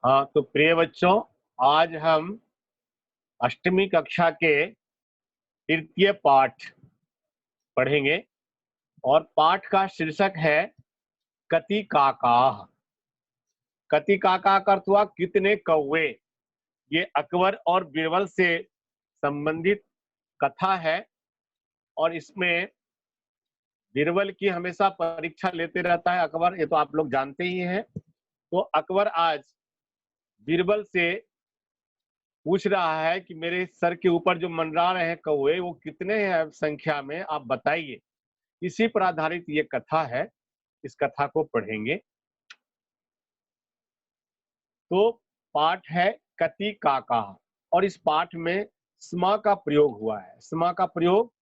हाँ, तो प्रिय बच्चों, आज हम अष्टमी कक्षा के तृतीय पाठ पढ़ेंगे और पाठ का शीर्षक है कति काकाह। कति काकाह का अर्थ हुआ कितने कौवे। ये अकबर और बीरबल से संबंधित कथा है और इसमें बीरबल की हमेशा परीक्षा लेते रहता है अकबर, ये तो आप लोग जानते ही हैं। तो अकबर आज बीरबल से पूछ रहा है कि मेरे सर के ऊपर जो मंडरा रहे हैं कौवे वो कितने हैं संख्या में, आप बताइए। इसी पर आधारित ये कथा है, इस कथा को पढ़ेंगे। तो पाठ है कति काका और इस पाठ में स्म का प्रयोग हुआ है। स्म का प्रयोग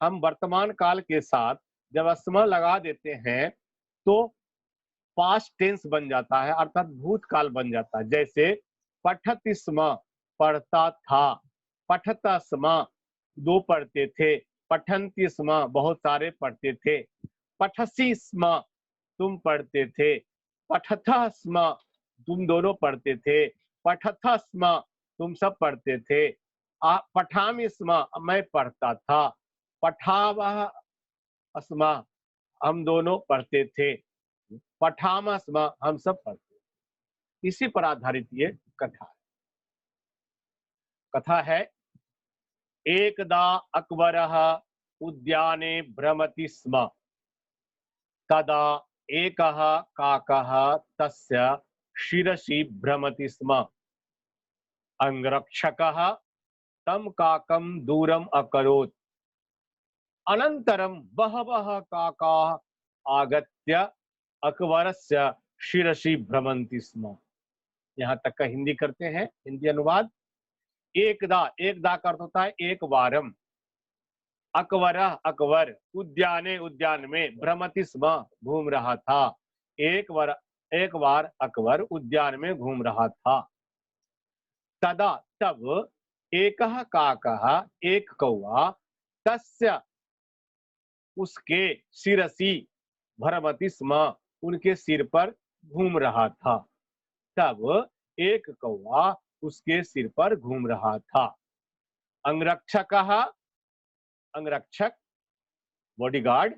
हम वर्तमान काल के साथ जब स्म लगा देते हैं तो पास्ट टेंस बन जाता है, अर्थात भूतकाल बन जाता है। जैसे पठति स्म, पढ़ता था। पठता स्म, दो पढ़ते थे। पठन्ति स्म, बहुत सारे पढ़ते थे। पठसी स्म, तुम पढ़ते थे। पठथा स्म, तुम दोनों पढ़ते थे। पठथा स्म, तुम सब पढ़ते थे। पठामि स्म, मैं पढ़ता था। पठावः स्म, हम दोनों पढ़ते थे। पठाम स्म, हम सब पढ़ते थे। इसी पर आधारित ये कथा है। कथा है एकदा अकबरः उद्याने भ्रमति स्म, तदा एकः काकः तस्य शिरसि भ्रमति स्म। अंगरक्षकः तं काकं दूरम् अकरोत्। अनन्तरं बहवः काकाः आगत्य अकबरस्य शिरसि भ्रमन्ति स्म। यहाँ तक का हिंदी करते हैं, हिंदी अनुवाद। एकदा, एकदा का अर्थ होता है एक बारम। अकबर, अकबर उद्याने, उद्यान में। भ्रमति स्म, घूम रहा था। एक बार अकबर उद्यान में घूम रहा था। तदा, तब एकः काकः, एक कौवा, तस्य, उसके, शिरसी, भ्रमति स्म, उनके सिर पर घूम रहा था। तब एक कौवा उसके सिर पर घूम रहा था। अंगरक्षकः, अंगरक्षक, बॉडीगार्ड,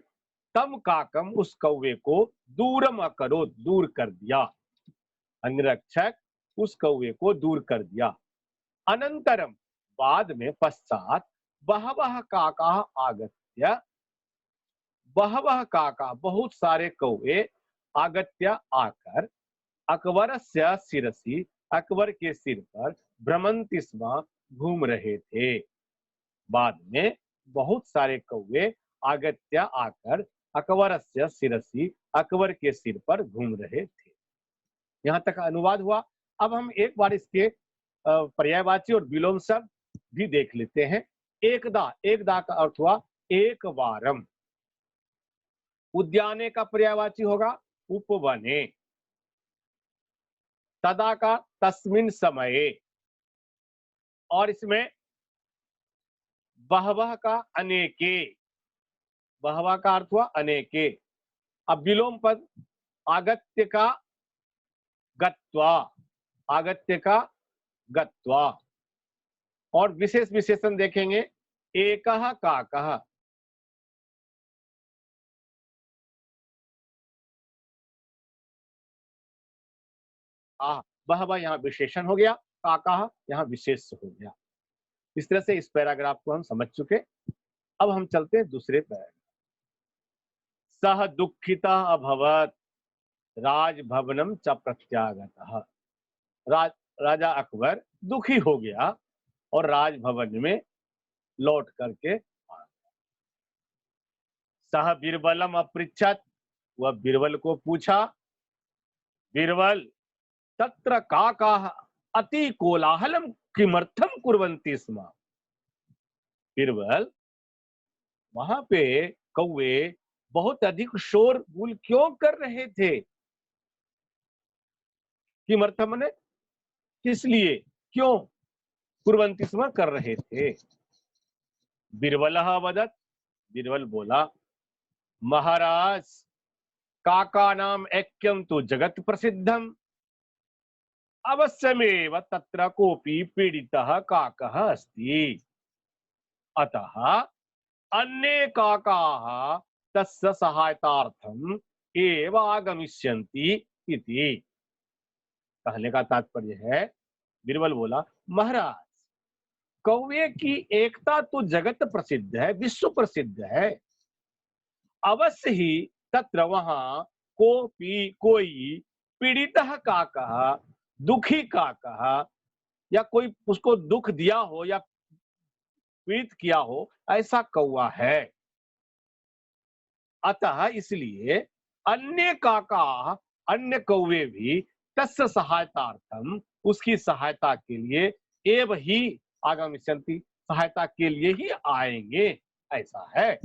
तम काकम, उस कौवे को, दूरम अकरो, दूर कर दिया। अंगरक्षक उस कौवे को दूर कर दिया। अनंतरम, बाद में, पश्चात, बहवः काका आगत्य, बहवः काका, बहुत सारे कौवे, आगत्य, आकर, अकबरस्य शिरसि, अकबर के सिर पर, भ्रमन्ति स्म, घूम रहे थे। बाद में बहुत सारे कौवे आगत्य, आकर, अकबरस्य शिरसि, अकबर के सिर पर घूम रहे थे। यहाँ तक अनुवाद हुआ। अब हम एक बार इसके पर्यायवाची और विलोम शब्द भी देख लेते हैं। एकदा, एकदा का अर्थ हुआ एक बारम। उद्याने का पर्यायवाची होगा उपवने। तदा का तस्मिन समये, और इसमें बहवह का अनेके। बहवा का अर्थ हुआ अनेके। अब विलोम पद आगत्य का गत्वा, आगत्य का गत्वा। और विशेष विशेषण देखेंगे, एकः काकः। बहवा यहाँ विशेषण हो गया, काकः यहाँ विशेष हो गया। इस तरह से इस पैराग्राफ को हम समझ चुके। अब हम चलते हैं दूसरे पैराग्राफ। सह दुखिता अभवत राजभवनम च प्रत्यागतः। राजा अकबर दुखी हो गया और राजभवन में लौट करके आ गया। सह बीरबलम अपृच्छत, वह बीरबल को पूछा, बीरबल तत्र काकाः अति कोलाहलम किमर्थम कुर्वन्ति स्म। बीरबल, वहां पे कौवे बहुत अधिक शोर गुल क्यों कर रहे थे। किमर्थम ने, किस लिए, क्यों, कुर्वन्ति स्म, कर रहे थे। बीरबलः वदत्, बीरबल बोला, महाराज काका नाम ऐक्यम तो जगत प्रसिद्धम। अवश्यमेव तत्र कोऽपि पीडितः काकः अस्ति, अतः अन्ये काकाः तस्य सहायतार्थम् एव आगमिष्यन्ति इति। कहने का तात्पर्य है, बीरबल बोला, महाराज कौवे की एकता तो जगत प्रसिद्ध है, विश्व प्रसिद्ध है। अवश्य ही तत्र वहां कोई पीड़ितः काकः, दुखी काकः, या कोई उसको दुख दिया हो या पीड़ित किया हो ऐसा कौवा है। अतः इसलिए अन्य काका, अन्य कौवे भी तस्य सहायतार्थम, उसकी सहायता के लिए एव ही आगमिष्यन्ति, सहायता के लिए ही आएंगे, ऐसा है।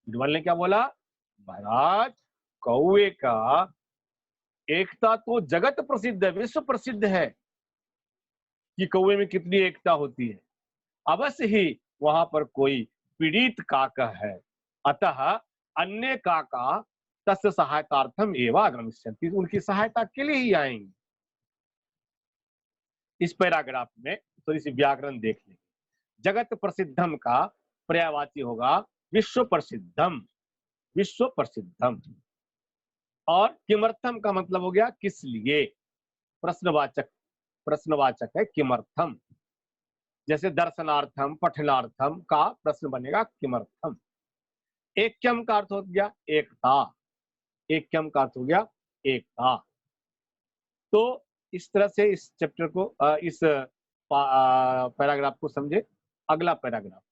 बीरबल ने क्या बोला, महाराज कौवे का एकता तो जगत प्रसिद्ध है, विश्व प्रसिद्ध है कि कौवे में कितनी एकता होती है। अवश्य ही वहां पर कोई पीड़ित काका है, अतः अन्य काका तस्य सहायतार्थम एवं आगमिष्यन्ति, उनकी सहायता के लिए ही आएंगे। इस पैराग्राफ में थोड़ी सी व्याकरण देख लेंगे। जगत प्रसिद्धम का पर्यायवाची होगा विश्व प्रसिद्धम, विश्व प्रसिद्धम। और किमर्थम का मतलब हो गया किस लिए, प्रश्नवाचक, प्रश्नवाचक है किमर्थम। जैसे दर्शनार्थम, पठनार्थम का प्रश्न बनेगा किमर्थम। ऐक्यम का अर्थ हो गया एकता, ऐक्यम का अर्थ हो गया एकता। तो इस तरह से इस चैप्टर को, इस पैराग्राफ को समझे। अगला पैराग्राफ,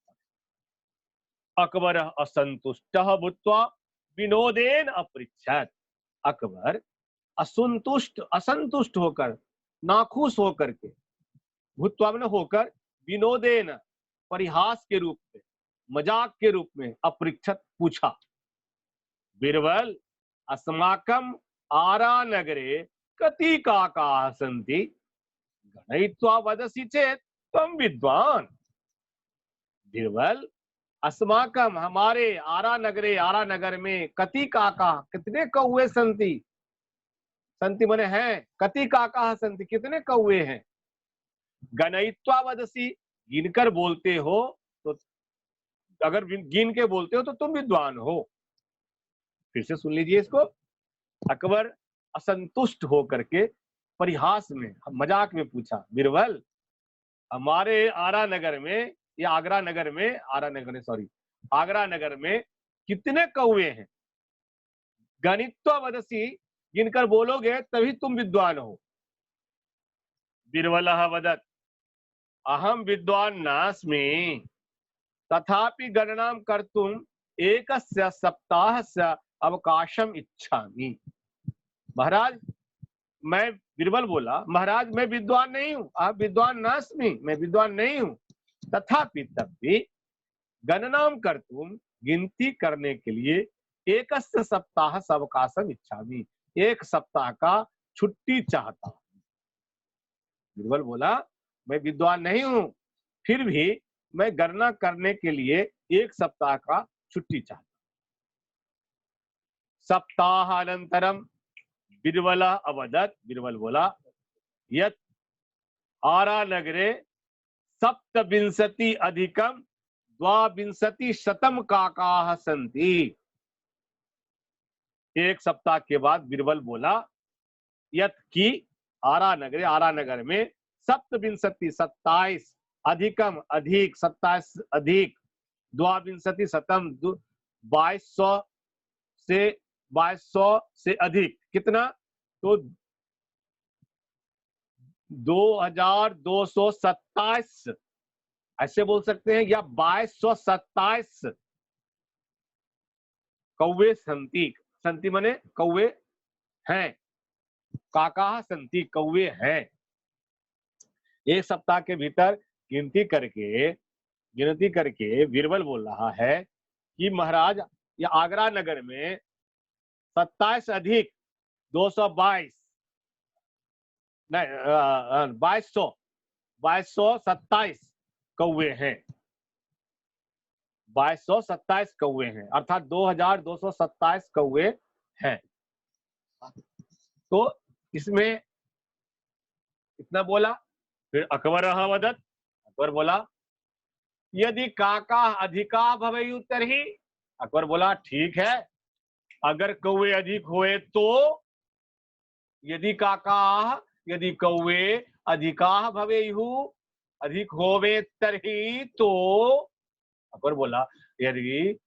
अकबर असंतुष्ट भूत्वा विनोदेन अपृच्छत। अकबर असंतुष्ट होकर, नाखुश होकर के, भूत्वा में होकर, विनोदेन परिहास के रूप में, मजाक के रूप में, अपृच्छत पूछा, बीरबल अस्माकम आरा नगरे कति काकाः सन्ति, गणयित्वा वदसि चेत् त्वं विद्वान्। बीरबल अस्माकम, हमारे, आरा नगरे, आरा नगर में, कति काका, कितने कौवे, संति, संति मने हैं, कति काका संति, कितने कौवे हैं, गणयित्वा वदसि, गिनकर बोलते हो तो, अगर गिन के बोलते हो तो तुम विद्वान हो। फिर से सुन लीजिए इसको। अकबर असंतुष्ट होकर के परिहास में, मजाक में पूछा, बीरबल हमारे आरा नगर में या आगरा नगर में, आरा नगर, सॉरी, आगरा नगर में कितने कौवे हैं, गणित्वा वदसी, गिनकर बोलोगे तभी तुम विद्वान हो। बीरबलः वदत् अहम विद्वान नास्मि तथापि गणनां कर्तुम् एकस्य सप्ताहस्य अवकाशम इच्छामि। महाराज, मैं, बीरबल बोला, महाराज मैं विद्वान नहीं हूं, आप विद्वान नास्मि, मैं विद्वान नहीं हूं, तथापि तब भी गणनाम कर्तुम, गिनती करने के लिए, एकस्य सप्ताह अवकाशम इच्छामि, एक सप्ताह का छुट्टी चाहता हूं। बीरबल बोला मैं विद्वान नहीं हूं, फिर भी मैं गणना करने के लिए एक सप्ताह का छुट्टी चाहता हूं। सप्ताहानंतरम बीरबल अवदत्, बीरबल बोला, यत् आरा नगरे सप्तविंशति अधिकम द्वाविंशति शतम काकाः सन्ति। एक सप्ताह के बाद बीरबल बोला, यत् की आरा नगरे, आरा नगर में, सप्तविंशति 27 अधिकम अधिक, 27 अधिक, द्वाविंशति शतम 2200 से अधिक, कितना, तो 2227 ऐसे बोल सकते हैं, या 2227 कौवे संति, संति मने कौवे हैं, काका संति कौवे हैं। एक सप्ताह के भीतर गिनती करके बीरबल बोल रहा है कि महाराज ये आगरा नगर में 27 अधिक 222 नहीं 2227 कौवे हैं, 2227 कौवे हैं, अर्थात 2227 कौवे हैं। तो इसमें इतना बोला। फिर अकबर वदत, अकबर बोला यदि काका अधिका भवेयु तर्हि, अकबर बोला ठीक है, अगर कौवे अधिक हुए तो, यदि काका, यदि कौवे अधिका भवेयु, अधिक होवे तर्हि तो, अकबर बोला यदि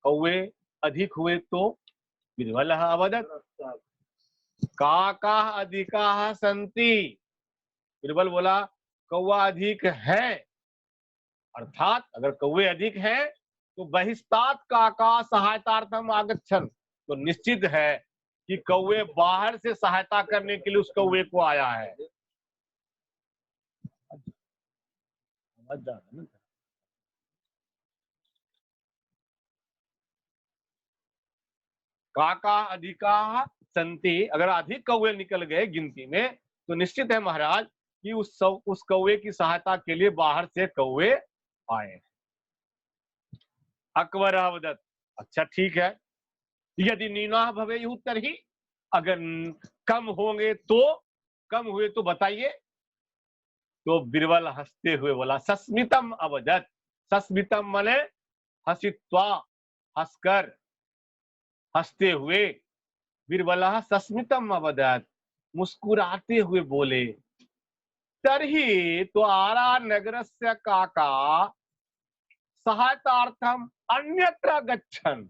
कौवे अधिक हुए तो, बिरबलः अवदत् काका अधिका सन्ति, बिरबल बोला कौवा अधिक है, अर्थात अगर कौवे अधिक हैं तो बहिस्तात काका सहायतार्थम आगच्छन, तो निश्चित है कि कौवे बाहर से सहायता करने के लिए उस कौवे को आया है। काका अधिका संति, अगर अधिक कौवे निकल गए गिनती में तो निश्चित है महाराज कि उस कौवे की सहायता के लिए बाहर से कौवे आए। अकबर अवदत, अच्छा ठीक है, यदि नीना भवेयु तर्हि, अगर कम होंगे तो, कम हुए तो बताइए। तो बिरबल हंसते हुए बोला सस्मितम अवदत, सस्मितम माने हसित्वा, हंसकर, हंसते हुए, बिरबल सस्मितम अवदत, मुस्कुराते हुए बोले तर्हि तो आरा नगरस्य काका सहायतार्थम अन्यत्र गच्छन्,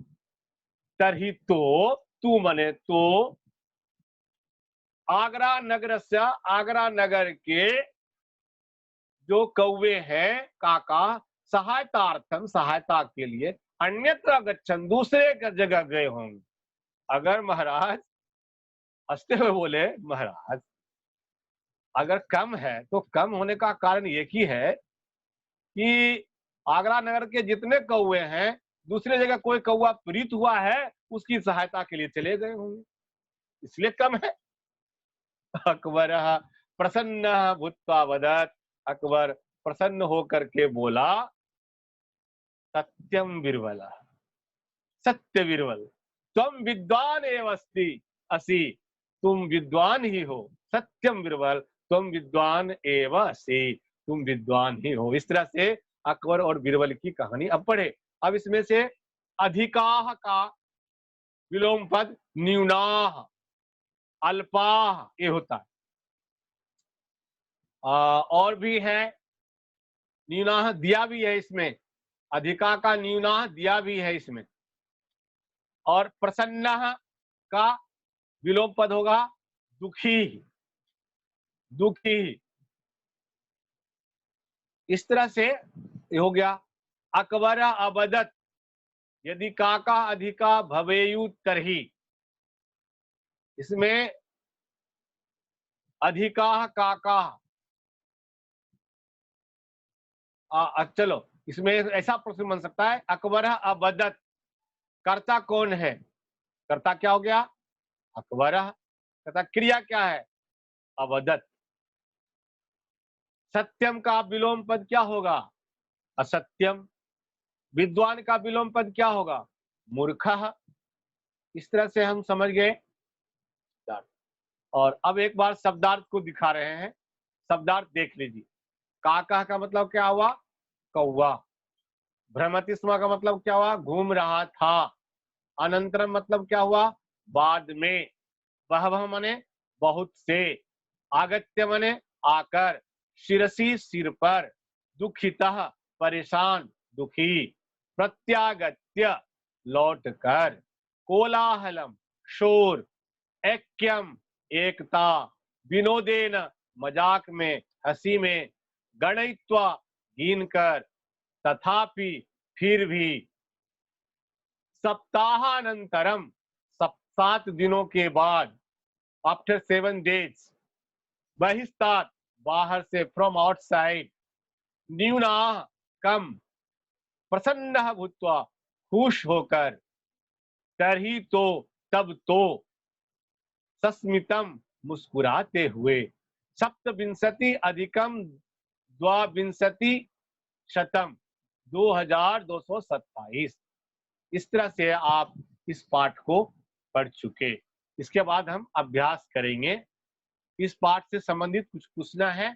तर्हि तो, तू मने तो, आगरा नगर से, आगरा नगर के जो कौवे हैं काका सहायतार्थम, सहायता के लिए, अन्यत्र गच्छन्, दूसरे जगह गए होंगे। अगर महाराज हंसते हुए बोले महाराज अगर कम है तो कम होने का कारण एक ही है कि आगरा नगर के जितने कौवे हैं दूसरे जगह कोई कौवा पीड़ित हुआ है उसकी सहायता के लिए चले गए होंगे, इसलिए कम है। अकबर प्रसन्न भूत्वा वदत्, अकबर प्रसन्न होकर के बोला सत्यम बिरबल, सत्य बिरबल, तुम विद्वान एव अस्ति असि, तुम विद्वान ही हो, सत्यम बिरबल तुम विद्वान एव असि, तुम विद्वान ही हो। इस तरह से अकबर और बिरबल की कहानी। अब पढ़े, अब इसमें से अधिकाह का विलोम पद न्यूनाह, अल्पाह ये होता है। और भी है, न्यूनाह दिया भी है इसमें, अधिका का न्यूनाह दिया भी है इसमें, और प्रसन्न का विलोम पद होगा दुखी, दुखी। इस तरह से ये हो गया। अकबर अबदत, यदि काका अधिका भवेयु तरही, इसमें अधिका काका, चलो इसमें ऐसा प्रश्न बन सकता है अकबर अबदत, कर्ता कौन है, कर्ता क्या हो गया अकबर, कर्ता क्रिया क्या है अबदत। सत्यम का विलोम पद क्या होगा असत्यम, विद्वान का विलोम पद क्या होगा मूर्खः। इस तरह से हम समझ गए। और अब एक बार शब्दार्थ को दिखा रहे हैं, शब्दार्थ देख लीजिए। काका का मतलब क्या हुआ कौवा, भ्रमति स्म का मतलब क्या हुआ घूम रहा था, अनंतरम मतलब क्या हुआ बाद में, बहवः मने बहुत से, आगत्य मने आकर, शिरसी सिर पर, दुखितः परेशान दुखी, प्रत्यागत्य लौट कर, कोलाहलम शोर, ऐक्यम एकता, विनोदेन मजाक में हंसी में, गणयित्वा गिन कर, तथापि फिर भी, सप्ताहानंतरम 7 दिनों के बाद, आफ्टर 7 days, बहिस्तात बाहर से, फ्रॉम आउटसाइड, न्यूना कम, प्रसन्न भूत्वा खुश होकर, तरही तो तब तो, सस्मितम मुस्कुराते हुए, सप्तविंशति अधिकम द्वाविंशति शतम 2227। इस तरह से आप इस पाठ को पढ़ चुके। इसके बाद हम अभ्यास करेंगे। इस पाठ से संबंधित कुछ पूछना है?